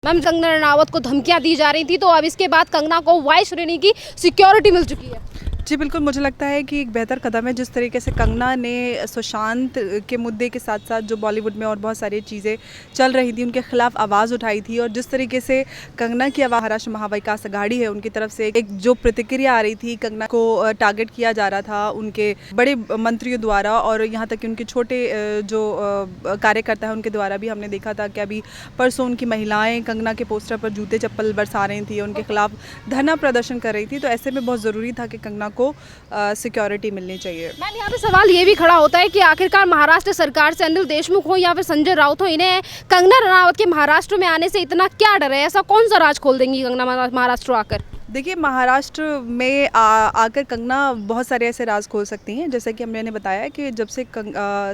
Ma'am, Kangana Ranaut को धमकियां दी जा रही थी, तो अब इसके बाद कंगना को वाई श्रेणी की सिक्योरिटी मिल चुकी है। जी बिल्कुल, मुझे लगता है कि एक बेहतर कदम है जिस तरीके से कंगना ने सुशांत के मुद्दे के साथ साथ जो बॉलीवुड में और बहुत सारी चीज़ें चल रही थी उनके खिलाफ आवाज़ उठाई थी, और जिस तरीके से कंगना की आवाज़ महाराष्ट्र महाविकास अघाड़ी है उनकी तरफ से एक जो प्रतिक्रिया आ रही थी, कंगना को टारगेट किया जा रहा था उनके बड़े मंत्रियों द्वारा और यहाँ तक कि उनके छोटे जो कार्यकर्ता हैं उनके द्वारा भी हमने देखा था कि अभी परसों उनकी महिलाएँ कंगना के पोस्टर पर जूते चप्पल बरसा रही थी, उनके खिलाफ धरना प्रदर्शन कर रही थी। तो ऐसे में बहुत ज़रूरी था कि कंगना को सिक्योरिटी मिलनी चाहिए। मैम, यहाँ पे सवाल ये भी खड़ा होता है कि आखिरकार महाराष्ट्र सरकार से अनिल देशमुख हो या फिर संजय राउत हो, इन्हें कंगना रनावत के महाराष्ट्र में आने से इतना क्या डर है? ऐसा कौन सा राज खोल देंगी कंगना महाराष्ट्र आकर? देखिए, महाराष्ट्र में आकर कंगना बहुत सारे ऐसे राज खोल सकती हैं। जैसे कि मैंने बताया कि जब से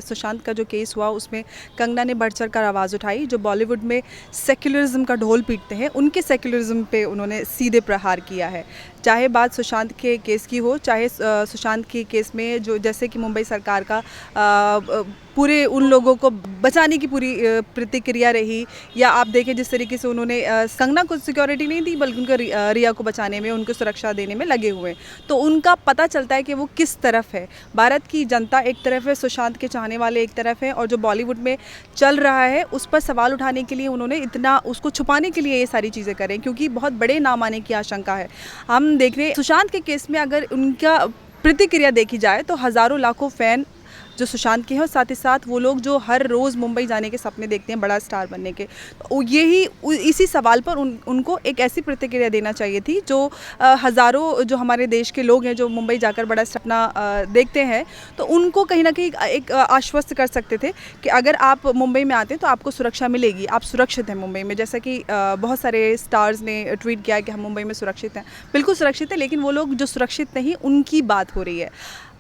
सुशांत का जो केस हुआ उसमें कंगना ने बढ़ चढ़ कर आवाज़ उठाई। जो बॉलीवुड में सेक्युलरिज्म का ढोल पीटते हैं उनके सेक्युलरिज्म पे उन्होंने सीधे प्रहार किया है। चाहे बात सुशांत के केस की हो, चाहे सुशांत के केस में जो जैसे कि मुंबई सरकार का पूरे उन लोगों को बचाने की पूरी प्रतिक्रिया रही, या आप देखें जिस तरीके से उन्होंने कंगना को सिक्योरिटी नहीं दी बल्कि उनको रिया को बचाने में, उनको सुरक्षा देने में लगे हुए हैं। तो उनका पता चलता है कि वो किस तरफ है। भारत की जनता एक तरफ है, सुशांत के चाहने वाले एक तरफ है, और जो बॉलीवुड में चल रहा है उस पर सवाल उठाने के लिए उन्होंने इतना उसको छुपाने के लिए ये सारी चीज़ें करें, क्योंकि बहुत बड़े नाम आने की आशंका है। हम देख रहे हैं सुशांत के केस में अगर उनका प्रतिक्रिया देखी जाए तो हज़ारों लाखों फ़ैन जो सुशांत के हैं, और साथ ही साथ वो लोग जो हर रोज़ मुंबई जाने के सपने देखते हैं बड़ा स्टार बनने के, तो इसी सवाल पर उनको एक ऐसी प्रतिक्रिया देना चाहिए थी जो हज़ारों जो हमारे देश के लोग हैं जो मुंबई जाकर बड़ा सपना देखते हैं, तो उनको कहीं ना कहीं एक आश्वस्त कर सकते थे कि अगर आप मुंबई में आते हैं तो आपको सुरक्षा मिलेगी, आप सुरक्षित हैं मुंबई में। जैसा कि बहुत सारे स्टार्स ने ट्वीट किया कि हम मुंबई में सुरक्षित हैं। बिल्कुल सुरक्षित है, लेकिन वो लोग जो सुरक्षित नहीं उनकी बात हो रही है।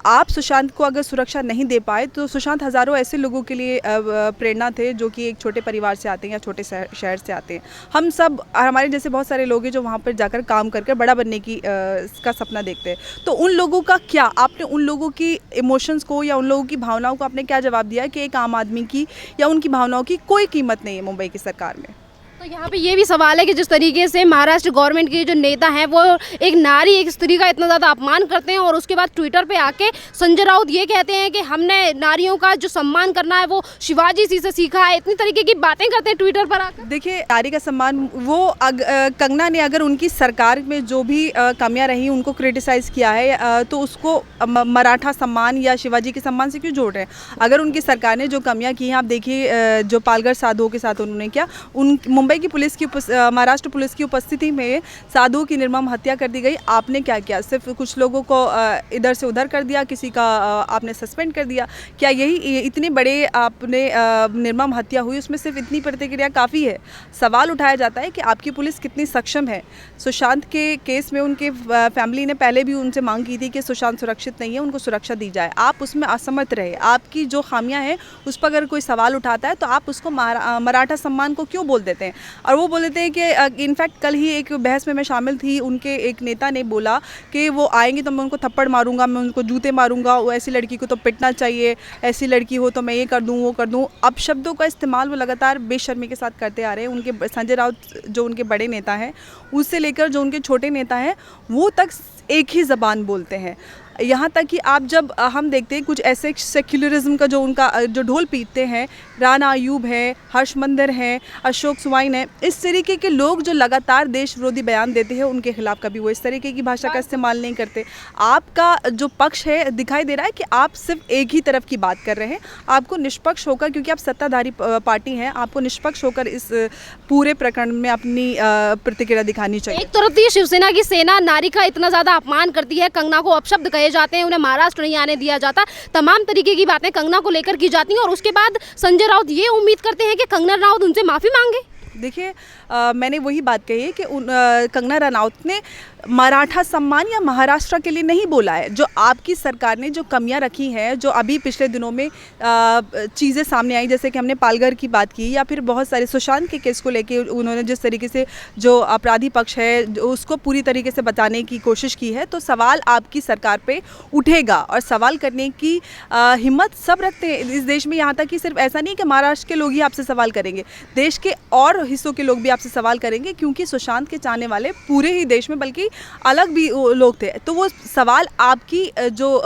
आप सुशांत को अगर सुरक्षा नहीं दे पाए तो सुशांत हज़ारों ऐसे लोगों के लिए प्रेरणा थे जो कि एक छोटे परिवार से आते हैं या छोटे शहर से आते हैं। हम सब, हमारे जैसे बहुत सारे लोग हैं जो वहाँ पर जाकर काम करके बड़ा बनने की का सपना देखते हैं। तो उन लोगों का क्या, आपने उन लोगों की इमोशंस को या उन लोगों की भावनाओं को आपने क्या जवाब दिया कि एक आम आदमी की या उनकी भावनाओं की कोई कीमत नहीं है मुंबई की सरकार में? तो यहाँ पे ये भी सवाल है कि जिस तरीके से महाराष्ट्र गवर्नमेंट के जो नेता हैं वो एक नारी, एक स्त्री का इतना ज़्यादा अपमान करते हैं, और उसके बाद ट्विटर पे आके संजय राउत ये कहते हैं कि हमने नारियों का जो सम्मान करना है वो शिवाजी जी से सीखा है। इतनी तरीके की बातें करते हैं ट्विटर पर आकर। देखिए, नारी का सम्मान वो कंगना ने अगर उनकी सरकार में जो भी कमियां रही उनको क्रिटिसाइज़ किया है तो उसको मराठा सम्मान या शिवाजी के सम्मान से क्यों जोड़ रहे हैं? अगर उनकी सरकार ने जो कमियां की हैं, आप देखिए जो पालघर साधुओं के साथ उन्होंने किया, मुंबई की पुलिस की महाराष्ट्र पुलिस की उपस्थिति में साधुओं की निर्मम हत्या कर दी गई। आपने क्या किया? सिर्फ कुछ लोगों को इधर से उधर कर दिया, किसी का आपने सस्पेंड कर दिया। क्या यही इतने बड़े आपने निर्मम हत्या हुई उसमें सिर्फ इतनी प्रतिक्रिया काफ़ी है? सवाल उठाया जाता है कि आपकी पुलिस कितनी सक्षम है। सुशांत के केस में उनके फैमिली ने पहले भी उनसे मांग की थी कि सुशांत सुरक्षित नहीं है, उनको सुरक्षा दी जाए। आप उसमें असमर्थ रहे। आपकी जो खामियां हैं उस पर अगर कोई सवाल उठाता है तो आप उसको मराठा सम्मान को क्यों बोल देते हैं? और वो बोल देते हैं कि इनफैक्ट कल ही एक बहस में मैं शामिल थी, उनके एक नेता ने बोला कि वो आएंगे तो मैं उनको थप्पड़ मारूंगा, मैं उनको जूते मारूंगा, वो ऐसी लड़की को तो पिटना चाहिए, ऐसी लड़की हो तो मैं ये कर दूं वो कर दूं। अब शब्दों का इस्तेमाल वो लगातार बेशर्मी के साथ करते आ रहे हैं। उनके संजय राउत जो उनके बड़े नेता हैं उससे लेकर जो उनके छोटे नेता हैं वो तक एक ही ज़बान बोलते हैं। यहाँ तक कि आप जब हम देखते हैं कुछ ऐसे सेक्युलरिज्म का जो उनका जो ढोल पीटते हैं, राणा अयूब है, हर्ष मंदर हैं, अशोक सुवाइन है, इस तरीके के लोग जो लगातार देश विरोधी बयान देते हैं उनके खिलाफ कभी वो इस तरीके की भाषा का इस्तेमाल नहीं करते। आपका जो पक्ष है दिखाई दे रहा है कि आप सिर्फ एक ही तरफ की बात कर रहे हैं। आपको निष्पक्ष होकर, क्योंकि आप सत्ताधारी पार्टी हैं, आपको निष्पक्ष होकर इस पूरे प्रकरण में अपनी प्रतिक्रिया दिखानी चाहिए। एक तरफ तो शिवसेना की सेना नारी का इतना ज़्यादा अपमान करती है, कंगना को अपशब्द कहे जाते हैं, उन्हें महाराष्ट्र नहीं आने दिया जाता, तमाम तरीके की बातें कंगना को लेकर की जाती हैं, और उसके बाद संजय राउत ये उम्मीद करते हैं कि कंगना राउत उनसे माफ़ी मांगे। देखिए, मैंने वही बात कही है कि कंगना रनावत ने मराठा सम्मान या महाराष्ट्र के लिए नहीं बोला है। जो आपकी सरकार ने जो कमियां रखी हैं, जो अभी पिछले दिनों में चीज़ें सामने आई, जैसे कि हमने पालघर की बात की, या फिर बहुत सारे सुशांत के केस को लेके उन्होंने जिस तरीके से जो अपराधी पक्ष है उसको पूरी तरीके से बचाने की कोशिश की है, तो सवाल आपकी सरकार पे उठेगा। और सवाल करने की हिम्मत सब रखते हैं इस देश में। यहाँ तक कि सिर्फ ऐसा नहीं कि महाराष्ट्र के लोग ही आपसे सवाल करेंगे, देश के और हिस्सों के लोग भी आपसे सवाल करेंगे, क्योंकि सुशांत के चाहने वाले पूरे ही देश में बल्कि अलग भी लोग थे। तो वो सवाल आपकी जो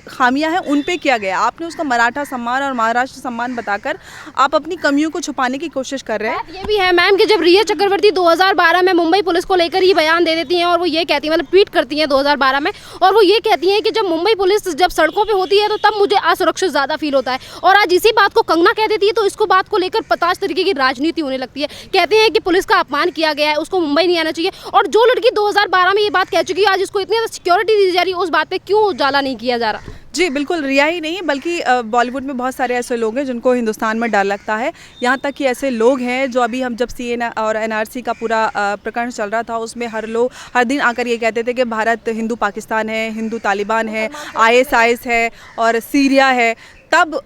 खामियां हैं उन पे किया गया। आपने उसका मराठा सम्मान और महाराष्ट्र सम्मान बताकर आप अपनी कमियों को छुपाने की कोशिश कर रहे हैं। ये भी है मैम कि जब रिया चक्रवर्ती 2012 में मुंबई पुलिस को लेकर ये बयान दे देती हैं और वो ये कहती हैं, मतलब ट्वीट करती हैं 2012 में, और वो ये कहती हैं कि जब मुंबई पुलिस जब सड़कों पे होती है तो तब मुझे असुरक्षित ज़्यादा फील होता है, और आज इसी बात को कंगना कह देती है तो इसको बात को लेकर 50 तरीके की राजनीति होने लगती है। कहते हैं कि पुलिस का अपमान किया गया है, उसको मुंबई नहीं आना चाहिए, और जो लड़की 2012 में ये बात कह चुकी है आज इसको इतनी ज़्यादा सिक्योरिटी दी जा रही है, उस बात पर क्यों उजाला नहीं किया जा रहा? जी बिल्कुल, रिया ही नहीं बल्कि बॉलीवुड में बहुत सारे ऐसे लोग हैं जिनको हिंदुस्तान में डर लगता है। यहाँ तक कि ऐसे लोग हैं जो अभी हम जब CAA और NRC का पूरा प्रकरण चल रहा था उसमें हर दिन आकर ये कहते थे कि भारत हिंदू पाकिस्तान है, हिंदू तालिबान है, ISIS है और सीरिया है। तब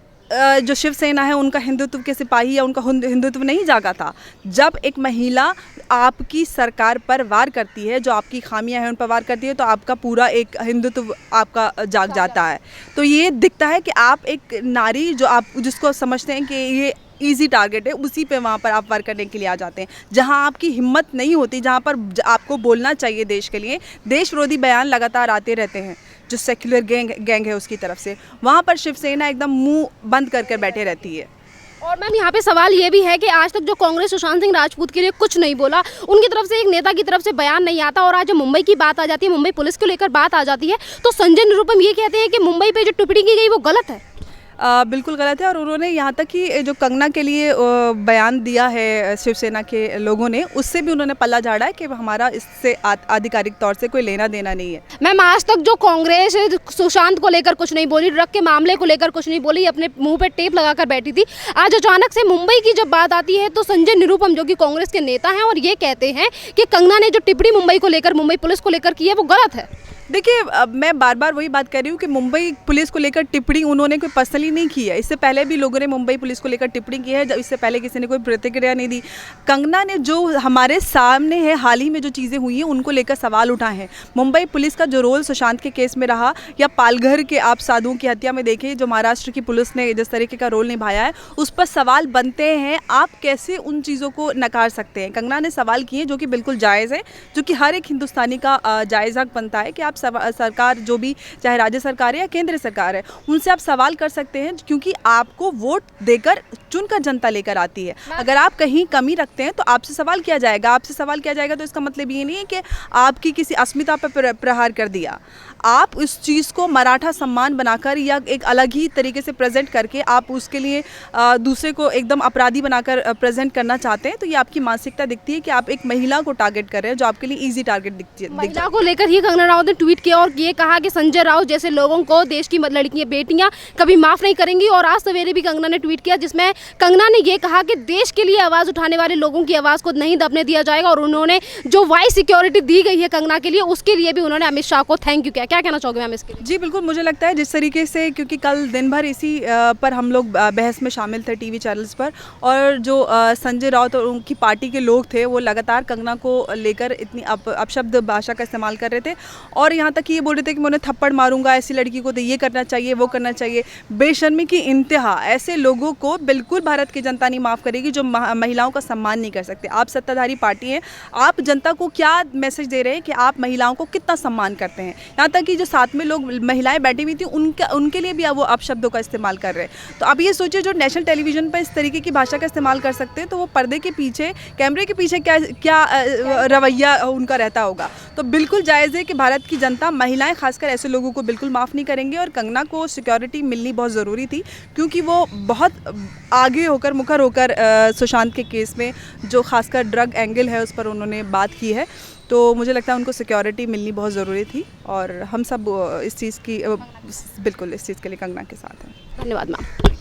जो शिवसेना है उनका हिंदुत्व के सिपाही या उनका हिंदुत्व नहीं जागा था। जब एक महिला आपकी सरकार पर वार करती है, जो आपकी खामियां हैं उन पर वार करती है, तो आपका पूरा एक हिंदुत्व आपका जाग जाता है। तो ये दिखता है कि आप एक नारी जो आप जिसको समझते हैं कि ये ईजी टारगेट है, उसी पे वहाँ पर आप वार करने के लिए आ जाते हैं। जहाँ आपकी हिम्मत नहीं होती, जहाँ पर आपको बोलना चाहिए देश के लिए, देश विरोधी बयान लगातार आते रहते हैं जो सेक्युलर गैंग है उसकी तरफ से, वहाँ पर शिवसेना एकदम मुंह बंद करके बैठे रहती है। और मैम यहाँ पे सवाल ये भी है कि आज तक जो कांग्रेस सुशांत सिंह राजपूत के लिए कुछ नहीं बोला, उनकी तरफ से एक नेता की तरफ से बयान नहीं आता, और आज जब मुंबई की बात आ जाती है, मुंबई पुलिस को लेकर बात आ जाती है, तो संजय निरुपम ये कहते हैं कि मुंबई पे जो टिप्पणी की गई वो गलत है। बिल्कुल गलत है, और उन्होंने यहाँ तक कि जो कंगना के लिए बयान दिया है शिवसेना के लोगों ने, उससे भी उन्होंने पल्ला झाड़ा है कि हमारा इससे आधिकारिक तौर से कोई लेना देना नहीं है। मैम आज तक जो कांग्रेस सुशांत को लेकर कुछ नहीं बोली, ड्रग के मामले को लेकर कुछ नहीं बोली, अपने मुंह पे टेप लगाकर बैठी थी, आज अचानक से मुंबई की जब बात आती है तो संजय निरुपम जो कि कांग्रेस के नेता हैं और ये कहते हैं कि कंगना ने जो टिप्पणी मुंबई को लेकर, मुंबई पुलिस को लेकर की है वो गलत है। देखिए, मैं बार बार वही बात कर रही हूँ कि मुंबई पुलिस को लेकर टिप्पणी उन्होंने कोई पर्सनली नहीं की है। इससे पहले भी लोगों ने मुंबई पुलिस को लेकर टिप्पणी की है, जब इससे पहले किसी ने कोई प्रतिक्रिया नहीं दी। कंगना ने जो हमारे सामने है, हाल ही में जो चीज़ें हुई हैं उनको लेकर सवाल उठाए हैं। मुंबई पुलिस का जो रोल सुशांत के केस में रहा, या पालघर के आप साधुओं की हत्या में देखें जो महाराष्ट्र की पुलिस ने जिस तरीके का रोल निभाया है, उस पर सवाल बनते हैं। आप कैसे उन चीज़ों को नकार सकते हैं? कंगना ने सवाल किए जो कि बिल्कुल जायज़ है, जो कि हर एक हिंदुस्तानी का जायज़ हक बनता है कि आप सरकार जो भी, चाहे राज्य सरकार है या केंद्र सरकार है, उनसे आप सवाल कर सकते हैं, क्योंकि आपको वोट देकर चुनकर जनता लेकर आती है। अगर आप कहीं कमी रखते हैं तो आपसे सवाल किया जाएगा। आपसे सवाल किया जाएगा तो इसका मतलब ये नहीं है कि आपकी किसी अस्मिता पर प्रहार कर दिया। आप इस चीज़ को मराठा सम्मान बनाकर या एक अलग ही तरीके से प्रेजेंट करके आप उसके लिए दूसरे को एकदम अपराधी बनाकर प्रेजेंट करना चाहते हैं, तो ये आपकी मानसिकता दिखती है कि आप एक महिला को टारगेट कर रहे हैं, जो आपके लिए ईजी टारगेट दिखती है। महिला को लेकर ही कंगना राउत ने ट्वीट किया और ये कहा कि संजय राउत जैसे लोगों को देश की लड़कियां, बेटियां कभी माफ़ नहीं करेंगी। और आज सवेरे भी कंगना ने ट्वीट किया जिसमें कंगना ने ये कहा कि देश के लिए आवाज़ उठाने वाले लोगों की आवाज़ को नहीं दबने दिया जाएगा, और उन्होंने जो वाइस सिक्योरिटी दी गई है कंगना के लिए, उसके लिए भी उन्होंने अमित शाह को थैंक यू किया। क्या कहना चाहोगे मैम इसके लिए? जी बिल्कुल, मुझे लगता है जिस तरीके से, क्योंकि कल दिन भर इसी पर हम लोग बहस में शामिल थे टीवी चैनल्स पर, और जो संजय राउत और उनकी पार्टी के लोग थे वो लगातार कंगना को लेकर इतनी अपशब्द भाषा का इस्तेमाल कर रहे थे, और यहाँ तक कि ये बोल रहे थे कि मैं उन्हें थप्पड़ मारूंगा, ऐसी लड़की को तो ये करना चाहिए, वो करना चाहिए। बेशर्मी की इंतहा। ऐसे लोगों को बिल्कुल भारत की जनता नहीं माफ़ करेगी जो महिलाओं का सम्मान नहीं कर सकते। आप सत्ताधारी पार्टी हैं, आप जनता को क्या मैसेज दे रहे हैं कि आप महिलाओं को कितना सम्मान करते हैं? यहाँ तक कि जो साथ में लोग महिलाएं बैठी हुई थी उनके लिए भी वो अपशब्दों का इस्तेमाल कर रहे हैं। तो अब ये सोचिए, जो नेशनल टेलीविज़न पर इस तरीके की भाषा का इस्तेमाल कर सकते हैं, तो वो पर्दे के पीछे, कैमरे के पीछे क्या रवैया उनका रहता होगा। तो बिल्कुल जायज़ है कि भारत की जनता, महिलाएं खासकर ऐसे लोगों को बिल्कुल माफ़ नहीं करेंगे, और कंगना को सिक्योरिटी मिलनी बहुत ज़रूरी थी, क्योंकि वो बहुत आगे होकर, मुखर होकर सुशांत के केस में जो खासकर ड्रग एंगल है उस पर उन्होंने बात की है। तो मुझे लगता है उनको सिक्योरिटी मिलनी बहुत ज़रूरी थी, और हम सब इस चीज़ की बिल्कुल इस चीज़ के लिए कंगना के साथ हैं। धन्यवाद मैम।